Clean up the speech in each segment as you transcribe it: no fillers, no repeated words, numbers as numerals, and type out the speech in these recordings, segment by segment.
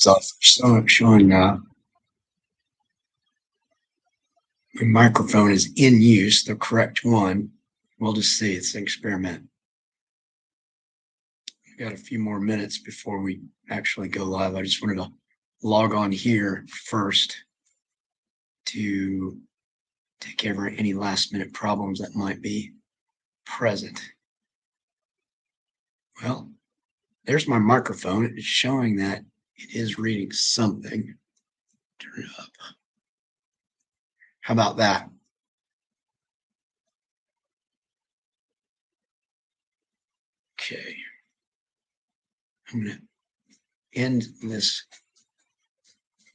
It's also showing my microphone is in use, the correct one. We'll just see. It's an experiment. We've got a few more minutes before we actually go live. I just wanted to log on here first to take care of any last minute problems that might be present. Well, there's my microphone. It's showing that it is reading something. Turn it up. How about that? Okay. I'm going to end this.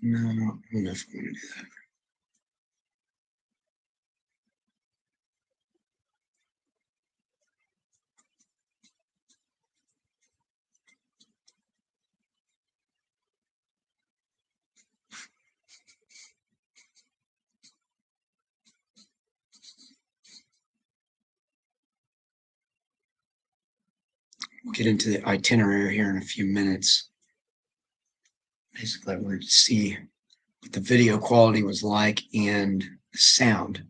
No, I don't know if I'm going to do that. We'll get into the itinerary here in a few minutes. Basically, we're going to see what the video quality was like and the sound.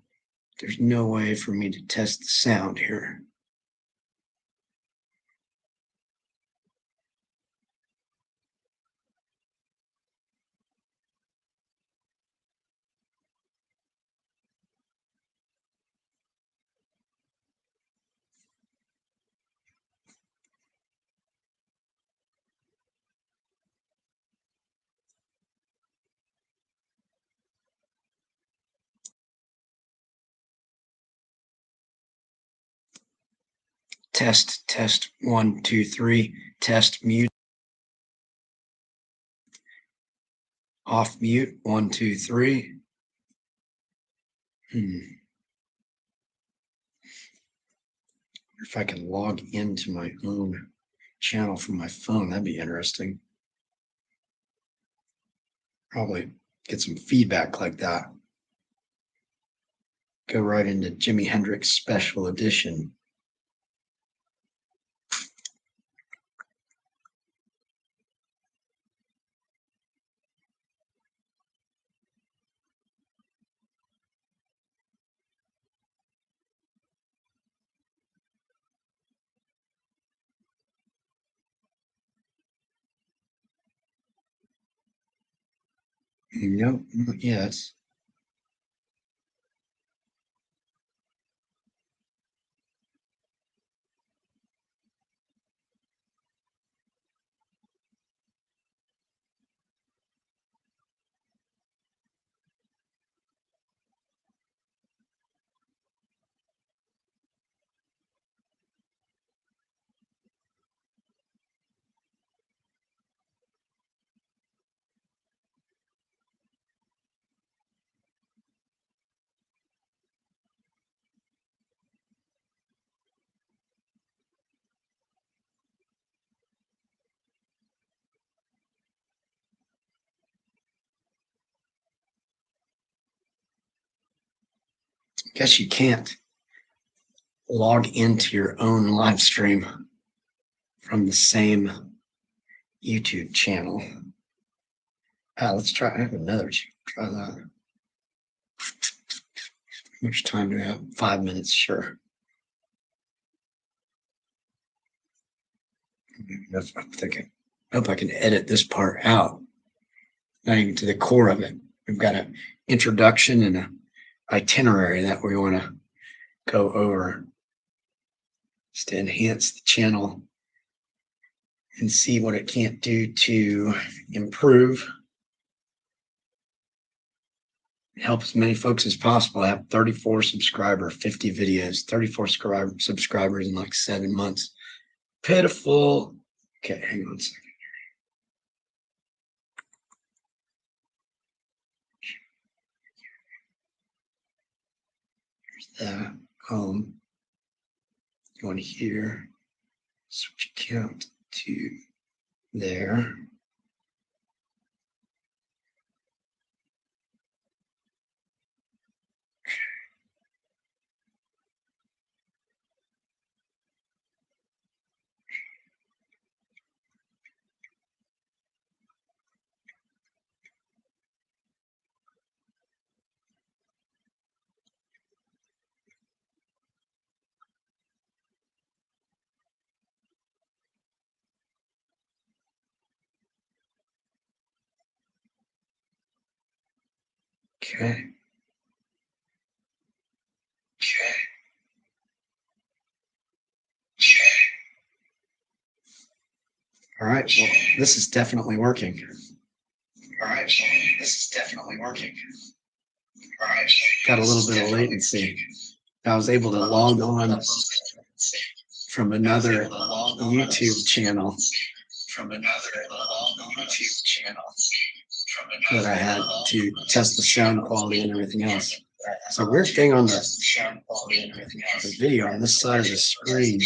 There's no way for me to test the sound here. Test 1 2 3. Test mute. Off mute 1 2 3. If I can log into my own channel from my phone, that'd be interesting. Probably get some feedback like that. Go right into Jimi Hendrix Special Edition. Nope, not yet. Guess you can't log into your own live stream from the same YouTube channel. Let's try. I have another. Try that. How much time do we have? 5 minutes, sure. I'm thinking, I hope I can edit this part out. Not even to the core of it. We've got an introduction and an itinerary that we want to go over just to enhance the channel and see what it can't do to improve. Help as many folks as possible. I have 34 subscribers, 50 videos, 34 subscribers in like 7 months. Pitiful. Okay, hang on a second. Here's that. Going here, switch account to there. Okay. Okay. All right. Well, this is definitely working. All right. Well, this is definitely working. All right. Got a little bit of latency. I was able to log on from another YouTube channel that I had to test the sound quality and everything else. So weird thing on the video on this side of the screen.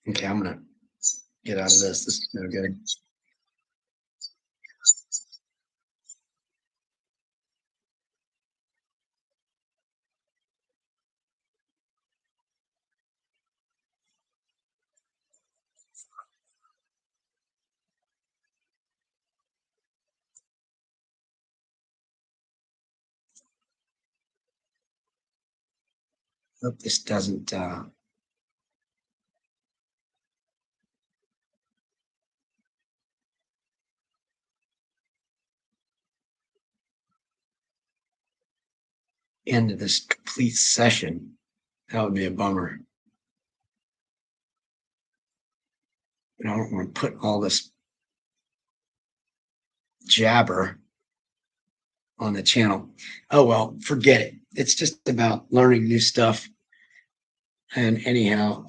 Okay, I'm gonna get out of this. This is no good. Hope this doesn't end this complete session. That would be a bummer. I don't want to put all this jabber on the channel. Oh well, forget it. It's just about learning new stuff. And anyhow,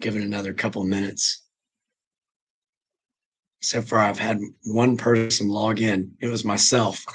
give it another couple minutes. So far, I've had one person log in. It was myself.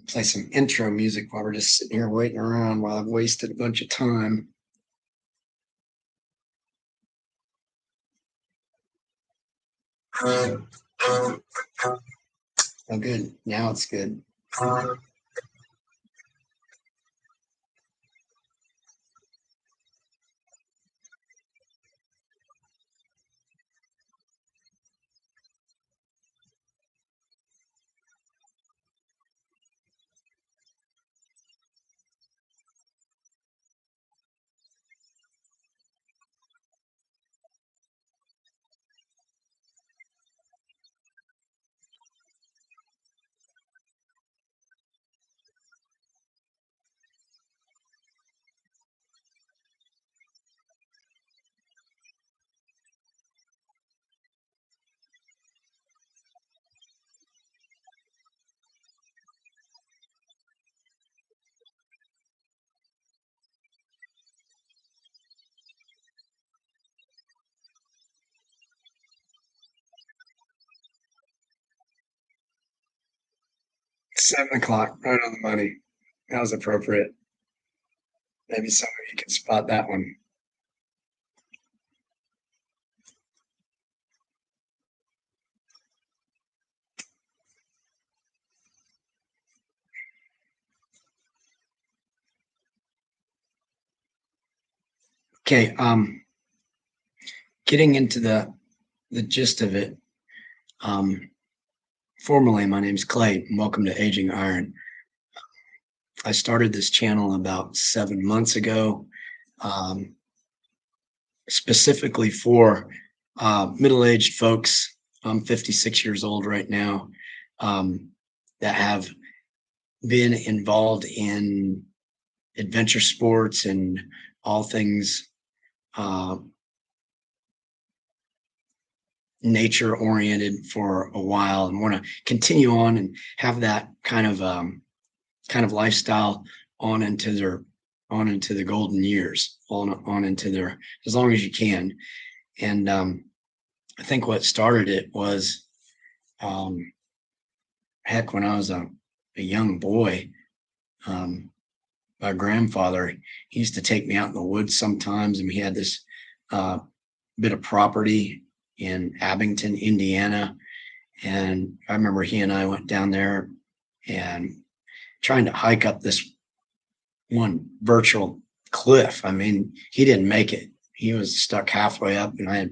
Play some intro music while we're just sitting here waiting around while I've wasted a bunch of time. Oh, good. Now it's good. 7 o'clock, right on the money. That was appropriate. Maybe some of you can spot that one. Okay, getting into the gist of it. Formally, my name's Clay, and welcome to Aging Iron. I started this channel about 7 months ago, specifically for middle-aged folks. I'm 56 years old right now, that have been involved in adventure sports and all things nature oriented for a while, and want to continue on and have that kind of lifestyle on into the golden years, on into their, as long as you can. And I think what started it was, heck, when I was a young boy, my grandfather, he used to take me out in the woods sometimes, and we had this bit of property in Abington, Indiana, And I remember he and I went down there and trying to hike up this one virtual cliff. I mean, he didn't make it. He was stuck halfway up, and I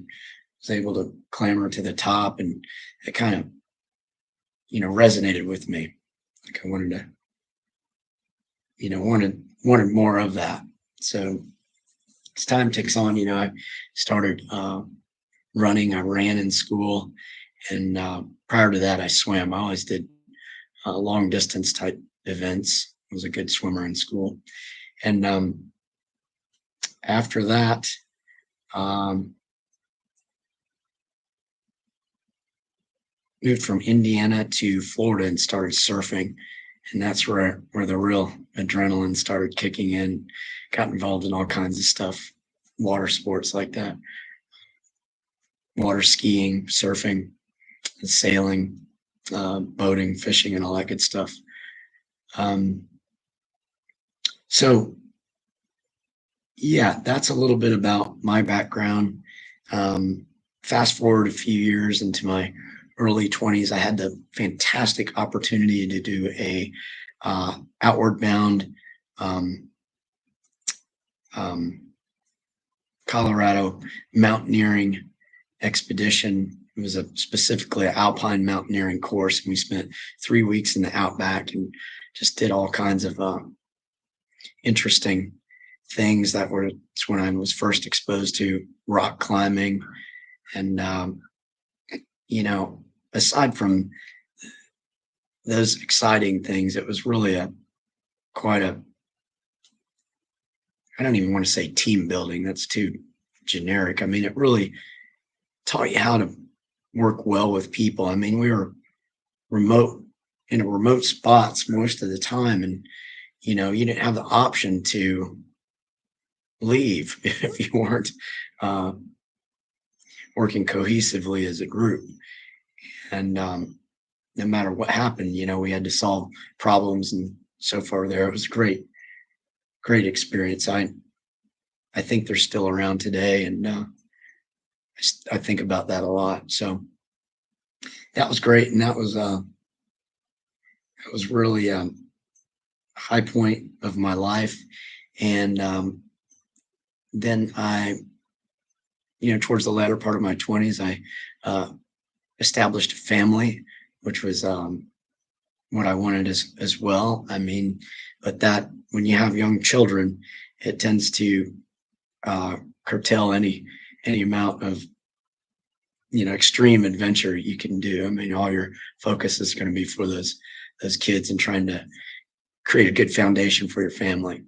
was able to clamber to the top, and it kind of, resonated with me. Like I wanted to, wanted more of that. So as time ticks on, I started running. I ran in school, and prior to that, I swam. I always did long distance type events. I was a good swimmer in school, and after that, um, moved from Indiana to Florida and started surfing, and that's where the real adrenaline started kicking in. Got involved in all kinds of stuff, water sports like that, water skiing, surfing, sailing, boating, fishing, and all that good stuff. Um, so yeah, that's a little bit about my background. Um, Fast forward a few years into my early 20s, I had the fantastic opportunity to do a outward bound um, um, Colorado mountaineering expedition. It was specifically an alpine mountaineering course. And we spent 3 weeks in the outback and just did all kinds of interesting things. It's when I was first exposed to rock climbing. And, aside from those exciting things, it was really quite a, I don't even want to say team building. That's too generic. I mean, it really taught you how to work well with people. I mean, we were remote in remote spots most of the time. And, you didn't have the option to leave if you weren't uh, working cohesively as a group. And no matter what happened, we had to solve problems and so far there. It was great experience. I think they're still around today, and I think about that a lot. So that was great, and that was really a high point of my life. And then towards the latter part of my 20s, I uh, established a family, which was what I wanted as well. I mean, but that when you have young children, it tends to curtail any amount of extreme adventure you can do. I mean, all your focus is going to be for those kids and trying to create a good foundation for your family.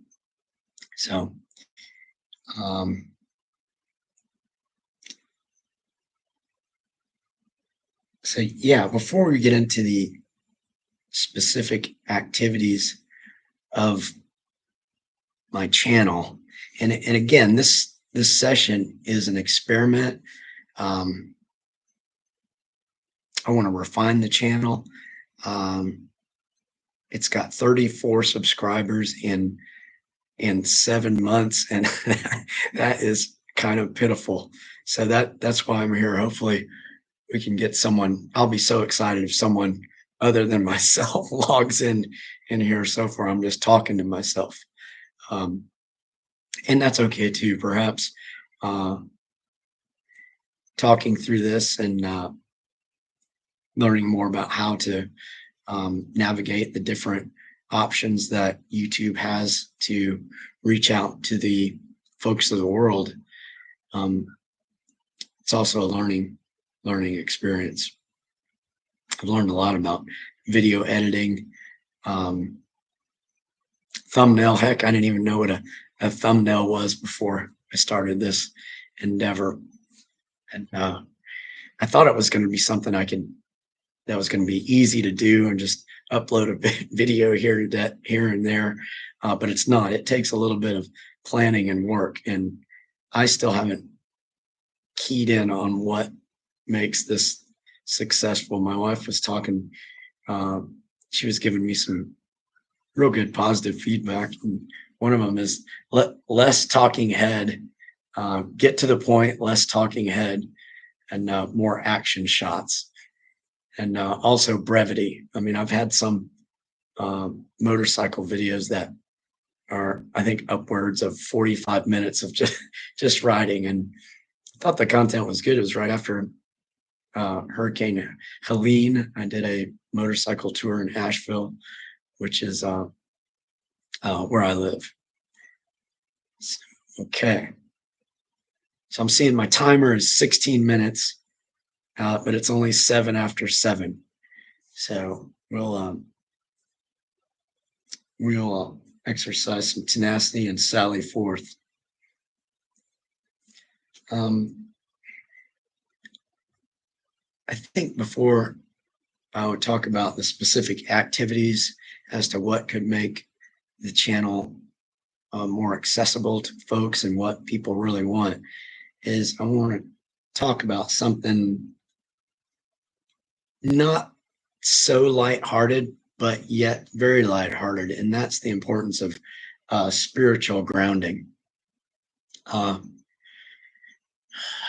So, um, so yeah, before we get into the specific activities of my channel, and again, this session is an experiment. Um, I want to refine the channel. Um, it's got 34 subscribers in 7 months, and that is kind of pitiful. So that's why I'm here. Hopefully, we can get someone. I'll be so excited if someone other than myself logs in here. So far, I'm just talking to myself, um, and that's okay too. Perhaps uh, talking through this and learning more about how to navigate the different options that YouTube has to reach out to the folks of the world. Um, it's also a learning experience. I've learned a lot about video editing, um, thumbnail. Heck, I didn't even know what a thumbnail was before I started this endeavor, and I thought it was going to be something that was going to be easy to do and just upload a video here and there, but it's not. It takes a little bit of planning and work, and I still haven't keyed in on what makes this successful. My wife was talking, she was giving me some real good positive feedback, and one of them is less talking head, get to the point, less talking head, and more action shots. and also brevity. I mean, I've had some motorcycle videos that are, I think, upwards of 45 minutes of just just riding, and I thought the content was good. It was right after Hurricane Helene. I did a motorcycle tour in Asheville, which is where I live. Okay, so I'm seeing my timer is 16 minutes, but it's only 7 after 7. So we'll exercise some tenacity and sally forth. Um, I think before I would talk about the specific activities as to what could make the channel more accessible to folks and what people really want, is I want to talk about something not so lighthearted, but yet very lighthearted, and that's the importance of spiritual grounding. Uh,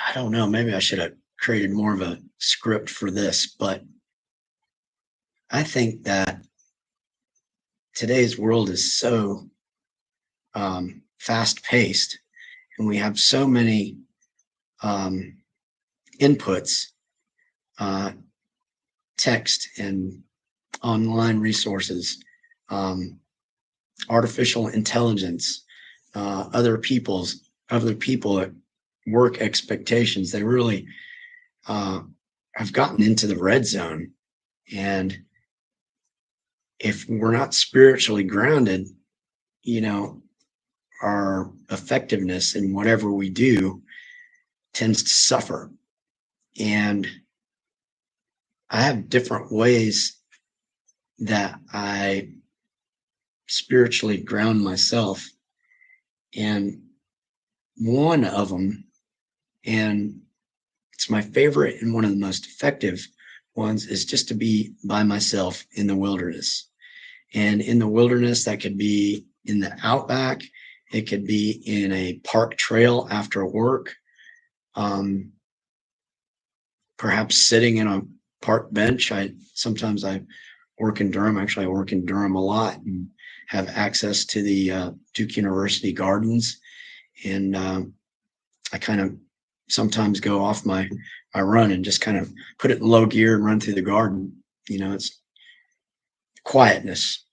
I don't know, maybe I should have created more of a script for this, but I think that today's world is so fast paced, and we have so many um, inputs, uh, text and online resources, um, artificial intelligence, other people at work expectations. They really have gotten into the red zone, and if we're not spiritually grounded, you know, our effectiveness in whatever we do tends to suffer. And I have different ways that I spiritually ground myself. And one of them, and it's my favorite and one of the most effective ones, is just to be by myself in the wilderness. And in the wilderness, that could be in the outback, it could be in a park trail after work, um, perhaps sitting in a park bench. I work in Durham. Actually, I work in Durham a lot and have access to the Duke University gardens. And I kind of sometimes go off my run and just kind of put it in low gear and run through the garden. You know, it's quietness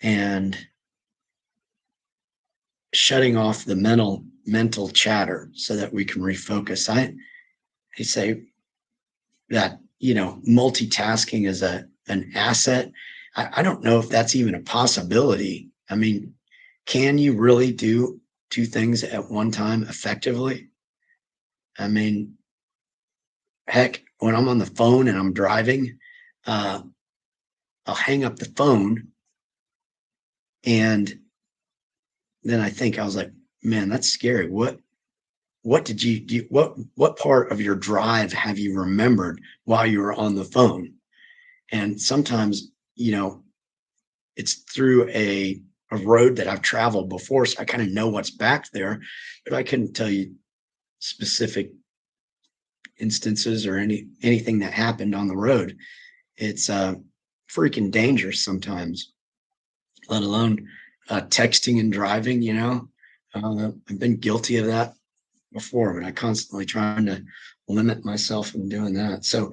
and shutting off the mental chatter so that we can refocus. I say that, you know, multitasking is an asset. I don't know if that's even a possibility. I mean, can you really do two things at one time effectively? I mean, heck, when I'm on the phone and I'm driving, uh, I'll hang up the phone, and then I was like, man, that's scary. What did you do? What part of your drive have you remembered while you were on the phone? And sometimes, you know, it's through a road that I've traveled before, so I kind of know what's back there, but I couldn't tell you specific instances or anything that happened on the road. It's freaking dangerous sometimes, let alone texting and driving. You know, I've been guilty of that before, but I constantly trying to limit myself from doing that. So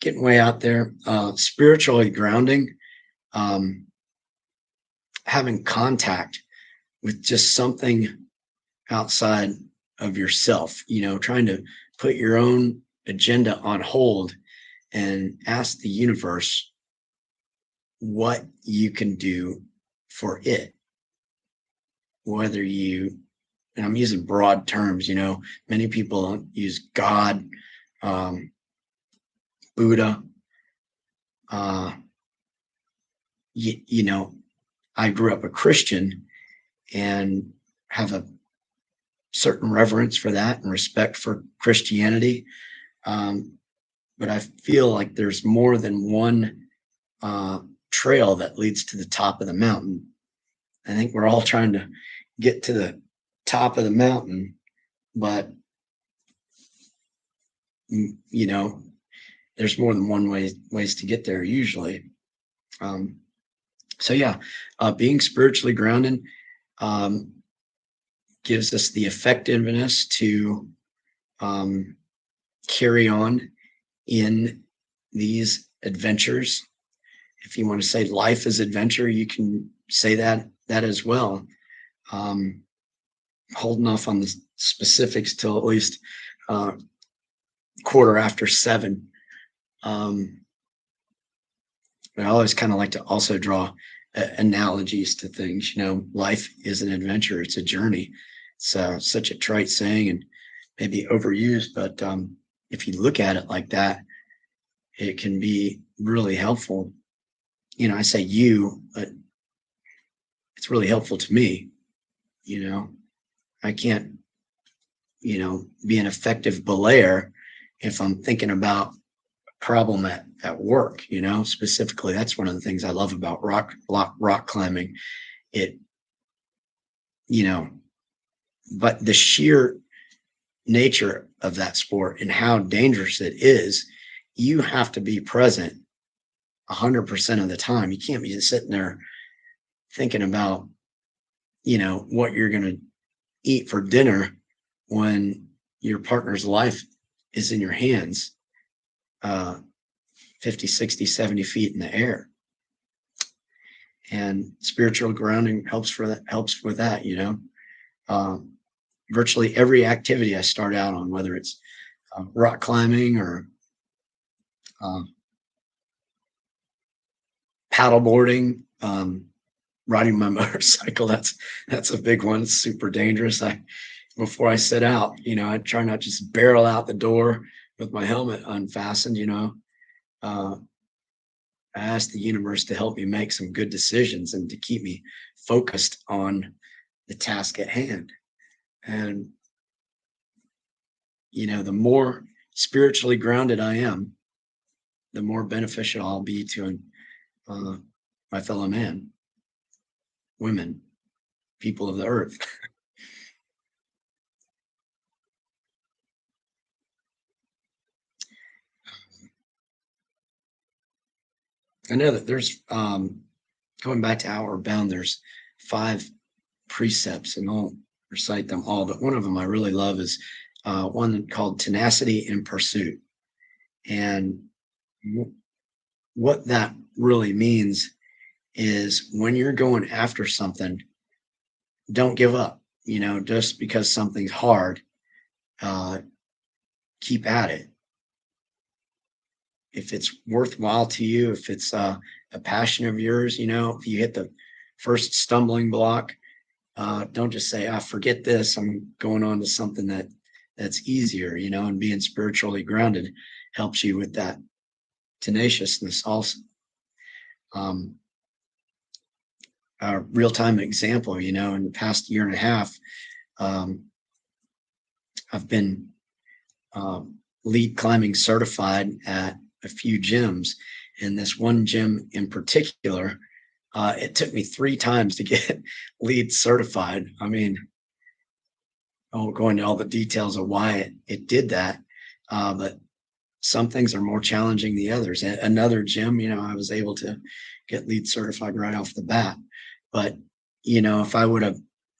getting way out there, spiritually grounding, um, having contact with just something outside of yourself, you know, trying to put your own agenda on hold and ask the universe what you can do for it. Whether you, and I'm using broad terms, you know, many people use God, um, Buddha. You know, I grew up a Christian and have a certain reverence for that and respect for Christianity. Um, but I feel like there's more than one trail that leads to the top of the mountain. I think we're all trying to get to the top of the mountain, but you know, there's more than one ways to get there usually. Um, so yeah, being spiritually grounded um, gives us the effectiveness to um, carry on in these adventures. If you want to say life is adventure, you can say that as well. Um, Holding off on the specifics till at least uh, quarter after 7. Um, but I always kind of like to also draw analogies to things. Life is an adventure; it's a journey. It's such a trite saying and maybe overused, but if you look at it like that, it can be really helpful. I say you, but it's really helpful to me. You know, I can't, be an effective belayer if I'm thinking about a problem at work, specifically. That's one of the things I love about rock climbing. It, you know, but the sheer nature of that sport and how dangerous it is, you have to be present 100% of the time. You can't be just sitting there thinking about, what you're going to eat for dinner when your partner's life is in your hands, uh, 50, 60, 70 feet in the air. And spiritual grounding helps with that. Um, Virtually every activity I start out on, whether it's rock climbing or um, paddle boarding, riding my motorcycle. That's a big one. It's super dangerous. Before I set out, I try not just barrel out the door with my helmet unfastened. Uh, I ask the universe to help me make some good decisions and to keep me focused on the task at hand. And the more spiritually grounded I am, the more beneficial I'll be to uh, my fellow man, women, people of the earth. I know that there's going back to Outward Bound. There's 5 precepts, and I'll recite them all. But one of them I really love is one called tenacity in pursuit. And what that really means is when you're going after something, don't give up. Just because something's hard, uh, keep at it. If it's worthwhile to you, if it's a passion of yours, if you hit the first stumbling block, don't just say, "I forget this. I'm going on to something that's easier." And being spiritually grounded helps you with that tenaciousness also. Um, a real time example, in the past year and a half, um, I've been lead climbing certified at a few gyms. And this one gym in particular, it took me 3 times to get lead certified. I mean, I won't go into all the details of why it did that, but some things are more challenging than others. Another gym, I was able to get lead certified right off the bat. But, if I would have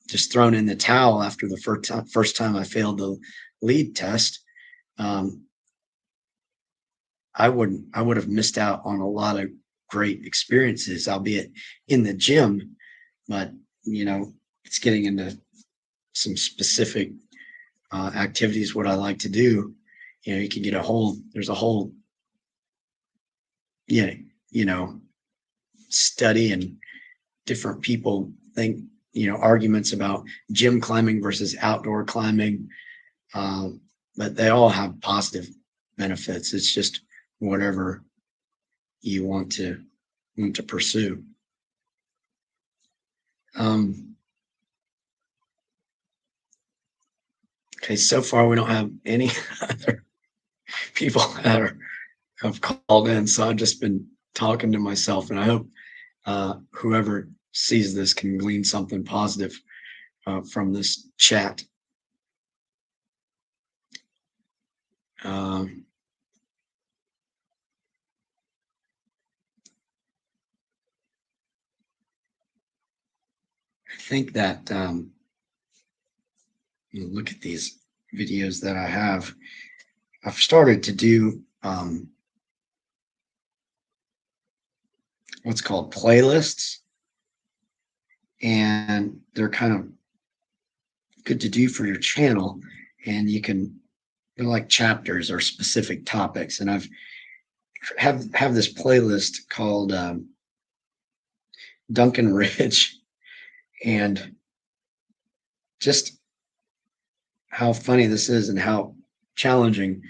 just thrown in the towel after the first time I failed the lead test, um, I would have missed out on a lot of great experiences, albeit in the gym. But, it's getting into some specific activities, what I like to do. You can get there's a whole, yeah, you know, study and different people think, arguments about gym climbing versus outdoor climbing. But they all have positive benefits. It's just whatever you want to pursue. Um, okay, so far we don't have any other people have called in, so I've just been talking to myself, and I hope whoever sees this can glean something positive from this chat. Um, think that look at these videos that I have. I've started to do what's called playlists, and they're kind of good to do for your channel. And they're like chapters or specific topics. And I've have this playlist called Duncan Ridge, and just how funny this is and how challenging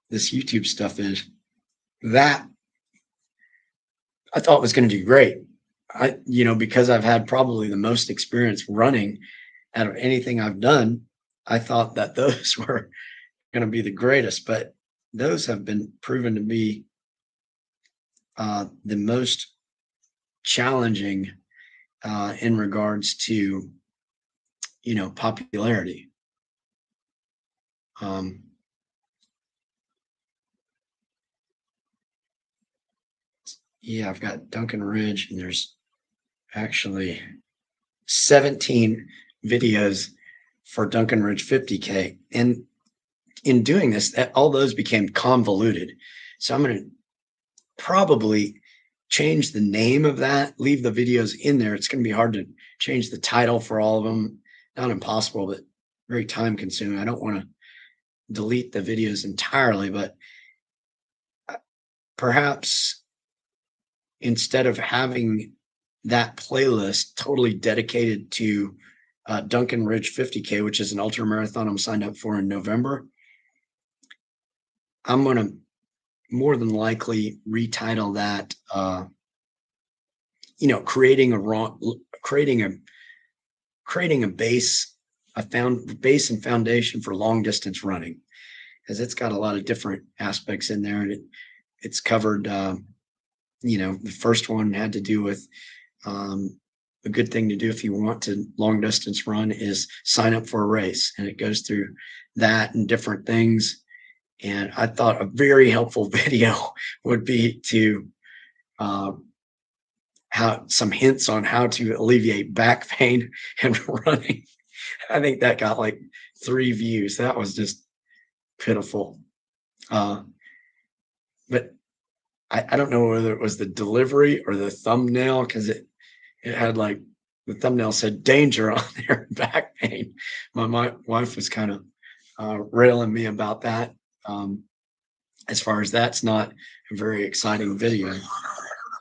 this YouTube stuff is. That I thought was going to do great. Because I've had probably the most experience running out of anything I've done, I thought that those were going to be the greatest, but those have been proven to be the most challenging in regards to, popularity. Yeah, I've got Duncan Ridge, and there's actually 17 videos for Duncan Ridge 50K. And in doing this, all those became convoluted. So I'm going to probably change the name of that, leave the videos in there. It's going to be hard to change the title for all of them. Not impossible, but very time consuming. I don't want to delete the videos entirely, but perhaps instead of having that playlist totally dedicated to Duncan Ridge 50K, which is an ultra marathon I'm signed up for in November, I'm going to more than likely retitle that, creating a base, base and foundation for long distance running, because it's got a lot of different aspects in there, and it's covered. The first one had to do with a good thing to do if you want to long distance run is sign up for a race, and it goes through that and different things. And I thought a very helpful video would be to some hints on how to alleviate back pain and running. I think that got like 3 views. That was just pitiful. But I don't know whether it was the delivery or the thumbnail, because it had like the thumbnail said danger on there, back pain. My wife was kind of railing me about that. As far as that's not a very exciting video.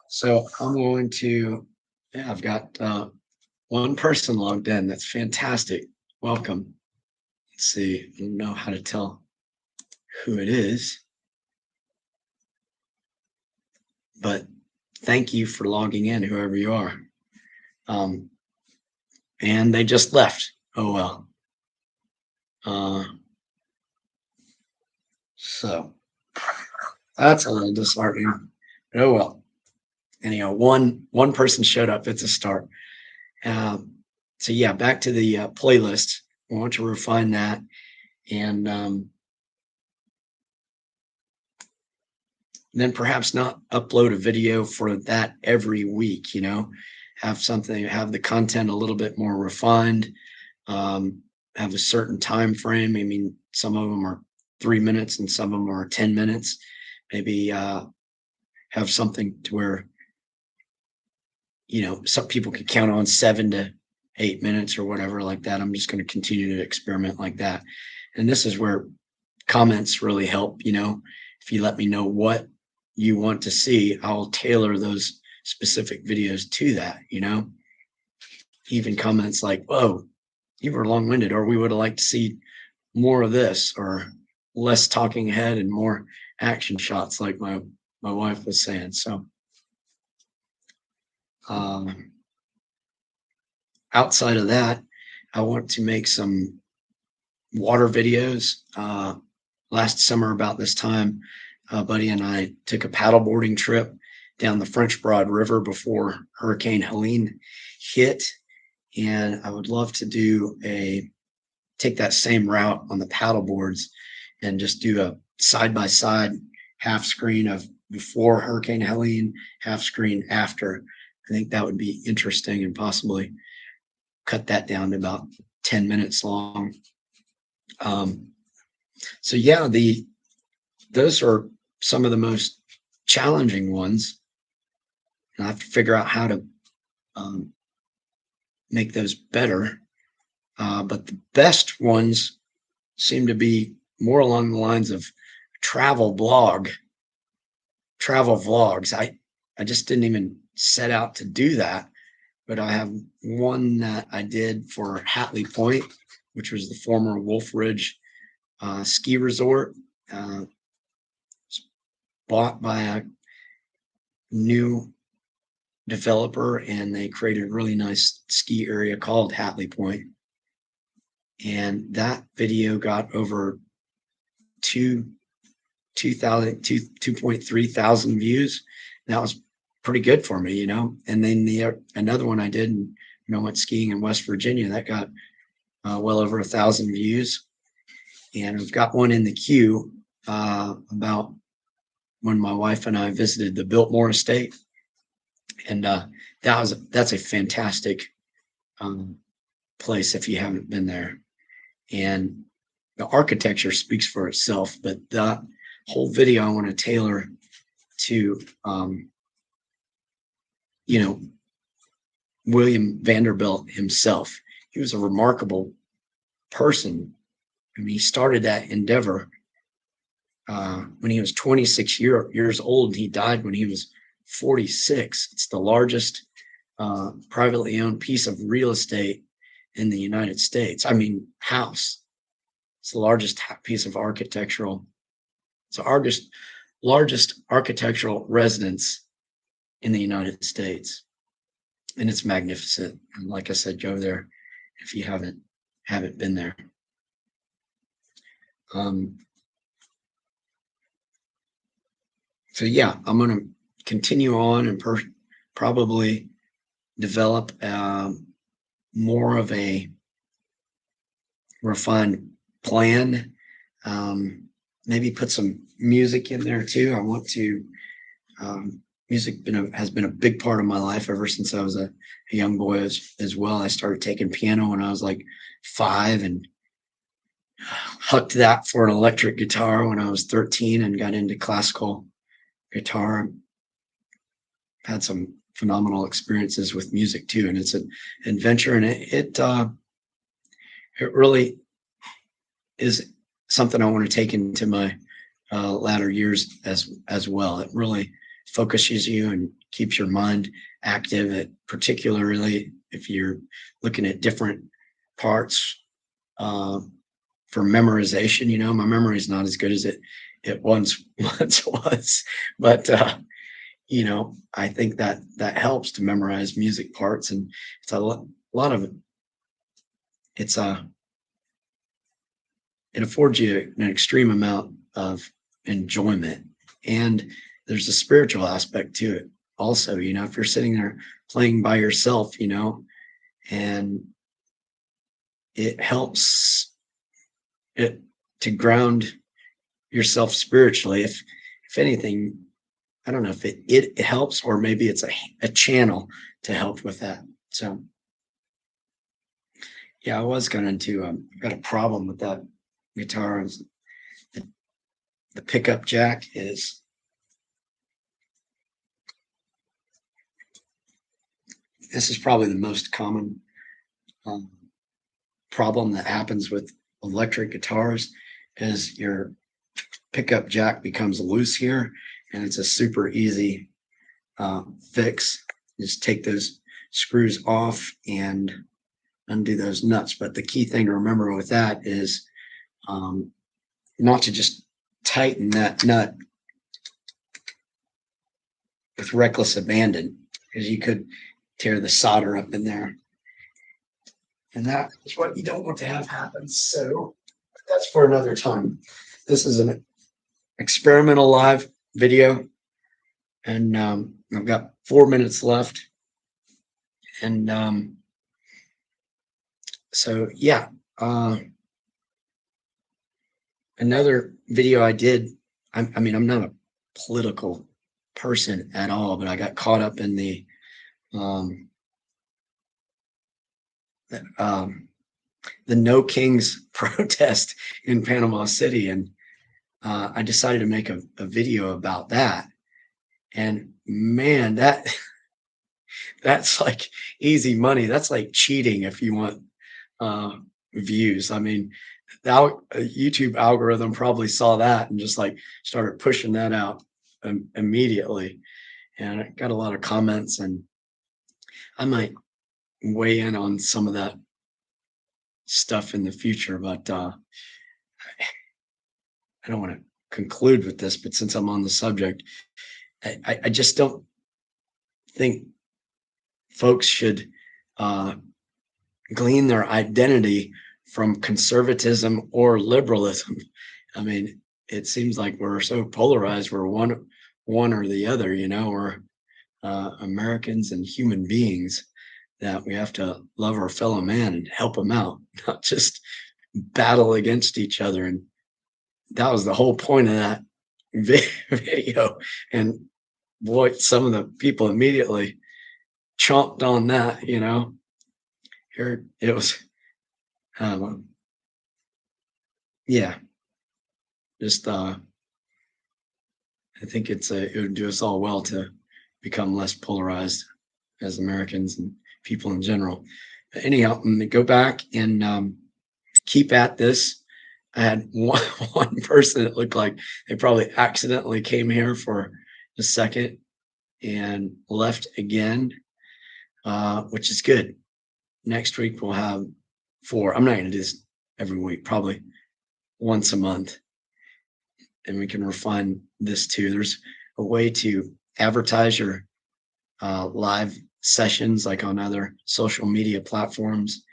So I'm going to, yeah, I've got one person logged in. That's fantastic. Welcome. Let's see, I don't know how to tell who it is, but thank you for logging in, whoever you are. And they just left. Oh, well. So that's a little disheartening. Oh, well. Anyhow, one person showed up. It's a start. So yeah, back to the playlist. I want to refine that, and then perhaps not upload a video for that every week. Have the content a little bit more refined. Have a certain time frame. I mean, some of them are 3 minutes and some of them are 10 minutes. Maybe have something to where some people could count on 7 to 8 minutes or whatever like that. I'm just going to continue to experiment like that. And this is where comments really help. If you let me know what you want to see, I'll tailor those specific videos to that. Even comments like, whoa, you were long-winded, or we would have liked to see more of this, or less talking head and more action shots, like my wife was saying. So outside of that, I want to make some water videos. Last summer about this time, a buddy and I took a paddleboarding trip down the French Broad River before Hurricane Helene hit. And I would love to take that same route on the paddle boards and just do a side-by-side half screen of before Hurricane Helene, half screen after. I think that would be interesting and possibly cut that down to about 10 minutes long. So yeah, those are some of the most challenging ones. And I have to figure out how to make those better. But the best ones seem to be more along the lines of travel vlogs. I just didn't even set out to do that, but I have one that I did for Hatley Point, which was the former Wolf Ridge ski resort, bought by a new developer, and they created a really nice ski area called Hatley Point. And that video got over 2.3 thousand views. That was pretty good for me, And then another one I did, went skiing in West Virginia, that got well over 1,000 views. And we've got one in the queue about when my wife and I visited the Biltmore Estate, and that's a fantastic place if you haven't been there. And the architecture speaks for itself, but that whole video I want to tailor to William Vanderbilt himself. He was a remarkable person. I mean, he started that endeavor when he was 26 years old. He died when he was 46. It's the largest privately owned piece of real estate in the United States. I mean, house. It's the largest piece of architectural. It's the largest architectural residence in the United States, and it's magnificent. And like I said, go there if you haven't been there. So yeah, I'm going to continue on and probably develop more of a refined plan. Maybe put some music in there too. I want to. Music has been a big part of my life ever since I was a young boy as well. I started taking piano when I was like 5, and hucked that for an electric guitar when I was 13, and got into classical guitar. Had some phenomenal experiences with music too, and it's an adventure, and it really is something I want to take into my latter years as well. It really focuses you and keeps your mind active, particularly if you're looking at different parts for memorization. My memory is not as good as it once was, but I think that helps to memorize music parts, and it's a lot of it affords you an extreme amount of enjoyment. And there's a spiritual aspect to it also. If you're sitting there playing by yourself, and it helps it to ground yourself spiritually. If anything, I don't know if it helps, or maybe it's a channel to help with that. So yeah, I was going to got a problem with that guitar. The pickup jack is this is probably the most common problem that happens with electric guitars, is your pickup jack becomes loose here, and it's a super easy fix. Just take those screws off and undo those nuts. But the key thing to remember with that is not to just tighten that nut with reckless abandon, because you could tear the solder up in there. And that is what you don't want to have happen. So that's for another time. This is an experimental live video, and I've got 4 minutes left. And so yeah, another video I did, I mean, I'm not a political person at all, but I got caught up in the um, the No Kings protest in Panama City, and I decided to make a video about that. And man, that's like easy money. That's like cheating if you want uh, views. I mean, YouTube algorithm probably saw that and just like started pushing that out immediately. And I got a lot of comments, and I might weigh in on some of that stuff in the future. But I don't want to conclude with this, but since I'm on the subject, I just don't think folks should uh, glean their identity from conservatism or liberalism. I mean, it seems like we're so polarized. We're one or the other. We're Americans and human beings that we have to love our fellow man and help them out, not just battle against each other. And that was the whole point of that video. And boy, some of the people immediately chomped on that. Here it was. Um, yeah, just I think it would do us all well to become less polarized as Americans and people in general. But anyhow, I'm gonna go back and keep at this. I had one person that looked like they probably accidentally came here for a second and left again, which is good. Next week we'll have four. I'm not going to do this every week, probably once a month, and we can refine this too. There's a way to advertise your live sessions like on other social media platforms,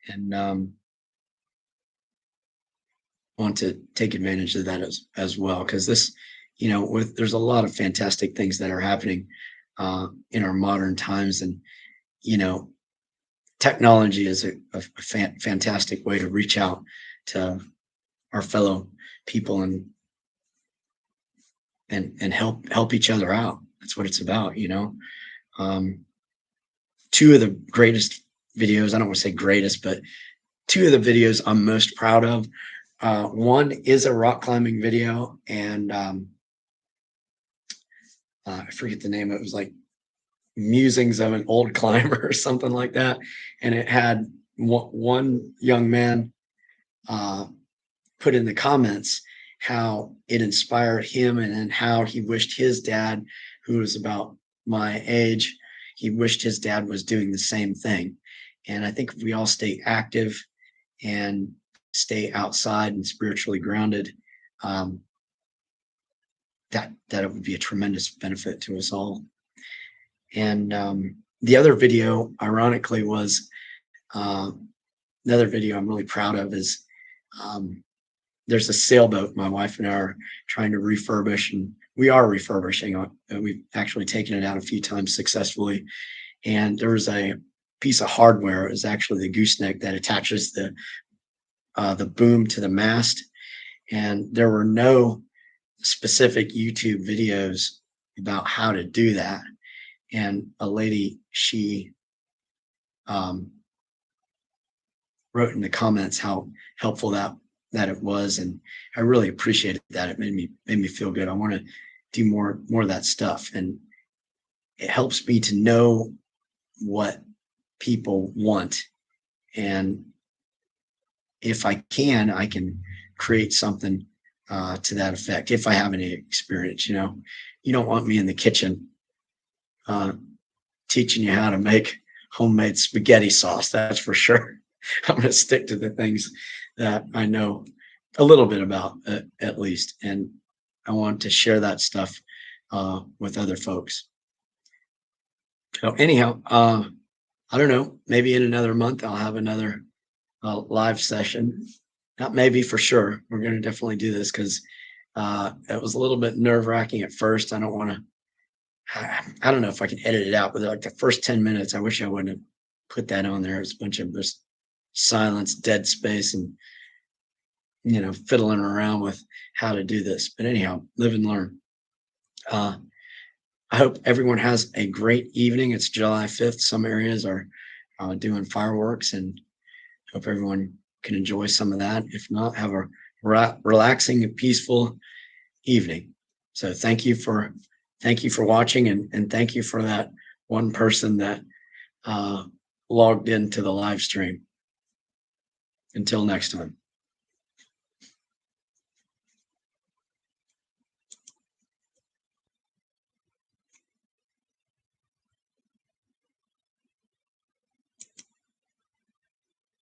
and want to take advantage of that as well, because this, there's a lot of fantastic things that are happening in our modern times, and you know technology is a fantastic way to reach out to our fellow people and help each other out. That's what it's about. um, Two of the greatest videos, I don't want to say greatest, but two of the videos I'm most proud of, one is a rock climbing video, and I forget the name. It was like musings of an old climber or something like that, and it had one young man put in the comments how it inspired him, and then how he wished his dad, who was about my age, he wished his dad was doing the same thing. And I think if we all stay active and stay outside and spiritually grounded, um, that it would be a tremendous benefit to us all. And the other video, ironically, was uh, another video I'm really proud of is there's a sailboat my wife and I are trying to refurbish, and we are refurbishing it. We've actually taken it out a few times successfully. And there was a piece of hardware. It was actually the gooseneck that attaches the boom to the mast. And there were no specific YouTube videos about how to do that. And a lady, she um, wrote in the comments how helpful that it was, and I really appreciated that. It made me feel good. I want to do more of that stuff, and it helps me to know what people want, and if I can create something to that effect if I have any experience. You don't want me in the kitchen uh, teaching you how to make homemade spaghetti sauce. That's for sure. I'm going to stick to the things that I know a little bit about, at least, and I want to share that stuff with other folks. So anyhow, I don't know. Maybe in another month I'll have another live session. Not maybe, for sure. We're going to definitely do this, because it was a little bit nerve wracking at first. I don't want to. I don't know if I can edit it out, but like the first 10 minutes, I wish I wouldn't have put that on there. It's a bunch of just silence, dead space, and fiddling around with how to do this. But anyhow, live and learn. I hope everyone has a great evening. It's July 5th. Some areas are doing fireworks, and hope everyone can enjoy some of that. If not, have a relaxing and peaceful evening. So thank you for watching, and thank you for that one person that logged into the live stream. Until next time.